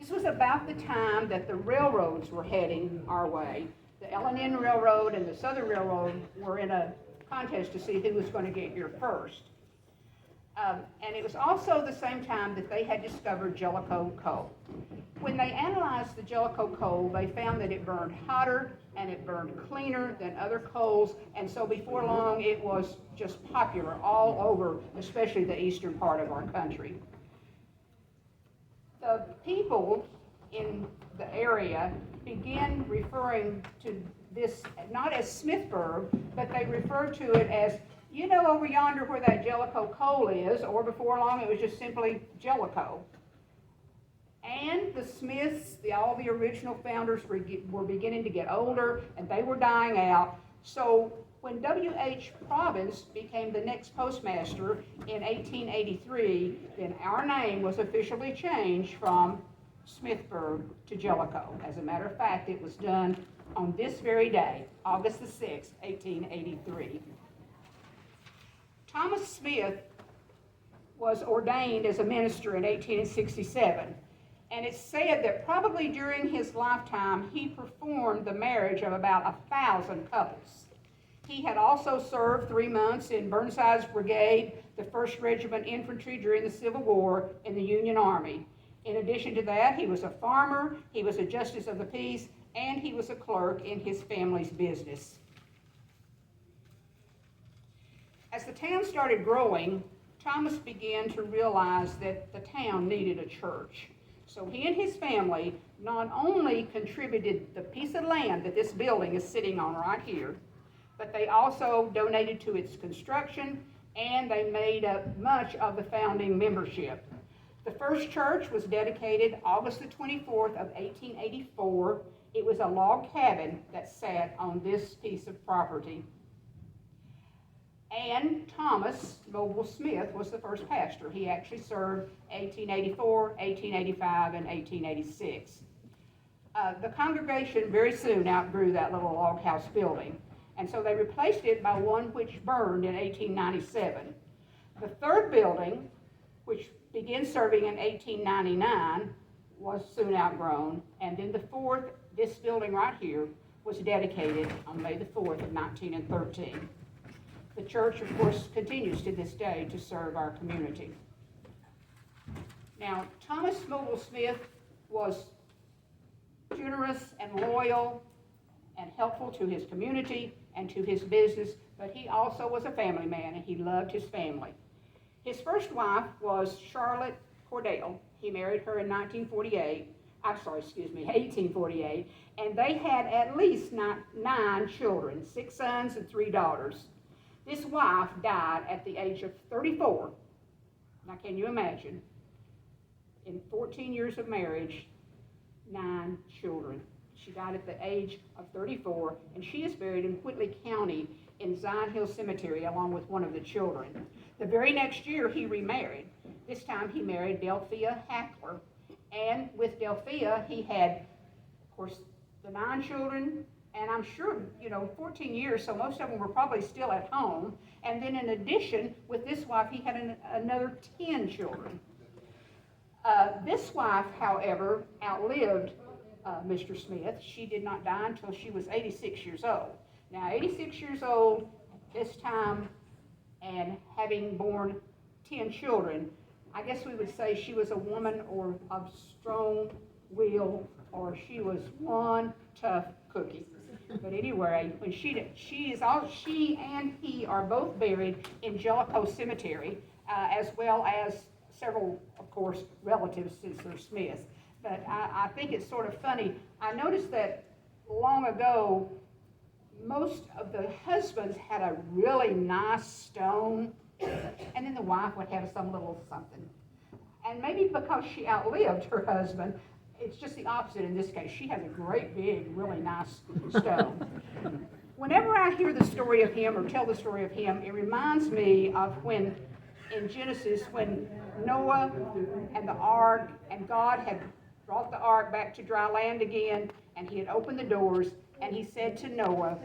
This was about the time that the railroads were heading our way. The L&N Railroad and the Southern Railroad were in a contest to see who was going to get here first. And it was also the same time that they had discovered Jellico coal. When they analyzed the Jellico coal, they found that it burned hotter and it burned cleaner than other coals, and so before long it was just popular all over, especially the eastern part of our country. The people in the area began referring to this not as Smithburg, but they referred to it as, you know, over yonder where that Jellico coal is, or before long it was just simply Jellico. And the Smiths, all the original founders were beginning to get older, and they were dying out. So when W.H. Province became the next postmaster in 1883, then our name was officially changed from Smithburg to Jellico. As a matter of fact, it was done on this very day, August the 6th, 1883. Thomas Smith was ordained as a minister in 1867. And it's said that probably during his lifetime, he performed the marriage of about 1,000 couples. He had also served 3 months in Burnside's brigade, the 1st Regiment Infantry during the Civil War in the Union Army. In addition to that, he was a farmer, he was a justice of the peace, and he was a clerk in his family's business. As the town started growing, Thomas began to realize that the town needed a church. So he and his family not only contributed the piece of land that this building is sitting on right here, but they also donated to its construction, and they made up much of the founding membership. The first church was dedicated August the 24th of 1884. It was a log cabin that sat on this piece of property. And Thomas Noble Smith was the first pastor. He actually served 1884, 1885, and 1886. The congregation very soon outgrew that little log house building, and so they replaced it by one which burned in 1897. The third building, which began serving in 1899, was soon outgrown, and then the fourth, this building right here, was dedicated on May the 4th of 1913. The church, of course, continues to this day to serve our community. Now, Thomas Noble Smith was generous and loyal and helpful to his community and to his business, but he also was a family man, and he loved his family. His first wife was Charlotte Cordell. He married her in 1848, and they had at least 9 children, 6 sons and 3 daughters. This wife died at the age of 34. Now, can you imagine? In 14 years of marriage, 9 children. She died at the age of 34, and she is buried in Whitley County in Zion Hill Cemetery along with one of the children. The very next year, he remarried. This time, he married Delphia Hackler, and with Delphia, he had, of course, the 9 children, and I'm sure, 14 years, so most of them were probably still at home. And then in addition, with this wife, he had another 10 children. This wife, however, outlived Mr. Smith. She did not die until she was 86 years old. Now, 86 years old this time, and having borne 10 children, I guess we would say she was a woman or of strong will, or she was one tough cookie. But anyway, when she and he are both buried in Jellico Cemetery, as well as several, of course, relatives since they're Smiths. But I think it's sort of funny. I noticed that long ago, most of the husbands had a really nice stone, and then the wife would have some little something. And maybe because she outlived her husband, it's just the opposite in this case. She has a great big, really nice stone. Whenever I hear the story of him or tell the story of him, it reminds me of when in Genesis, when Noah and the ark, and God had brought the ark back to dry land again, and he had opened the doors, and he said to Noah,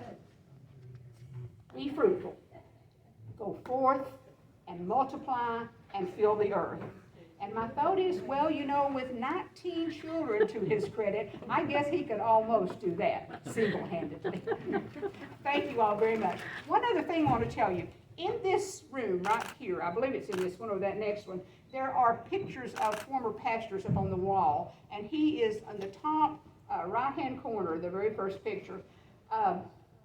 "Be fruitful, go forth and multiply and fill the earth." And my thought is, well, you know, with 19 children to his credit, I guess he could almost do that single-handedly. Thank you all very much. One other thing I want to tell you. In this room right here, I believe it's in this one or that next one, there are pictures of former pastors up on the wall, and he is on the top right-hand corner, the very first picture.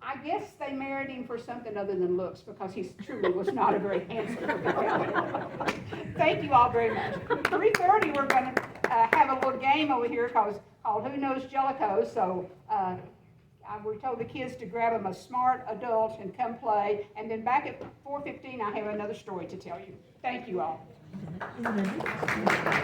I guess they married him for something other than looks, because he truly was not a very handsome man. Thank you all very much. 3:30, we're going to have a little game over here called Who Knows Jellico. So we told the kids to grab them a smart adult and come play. And then back at 4:15, I have another story to tell you. Thank you all.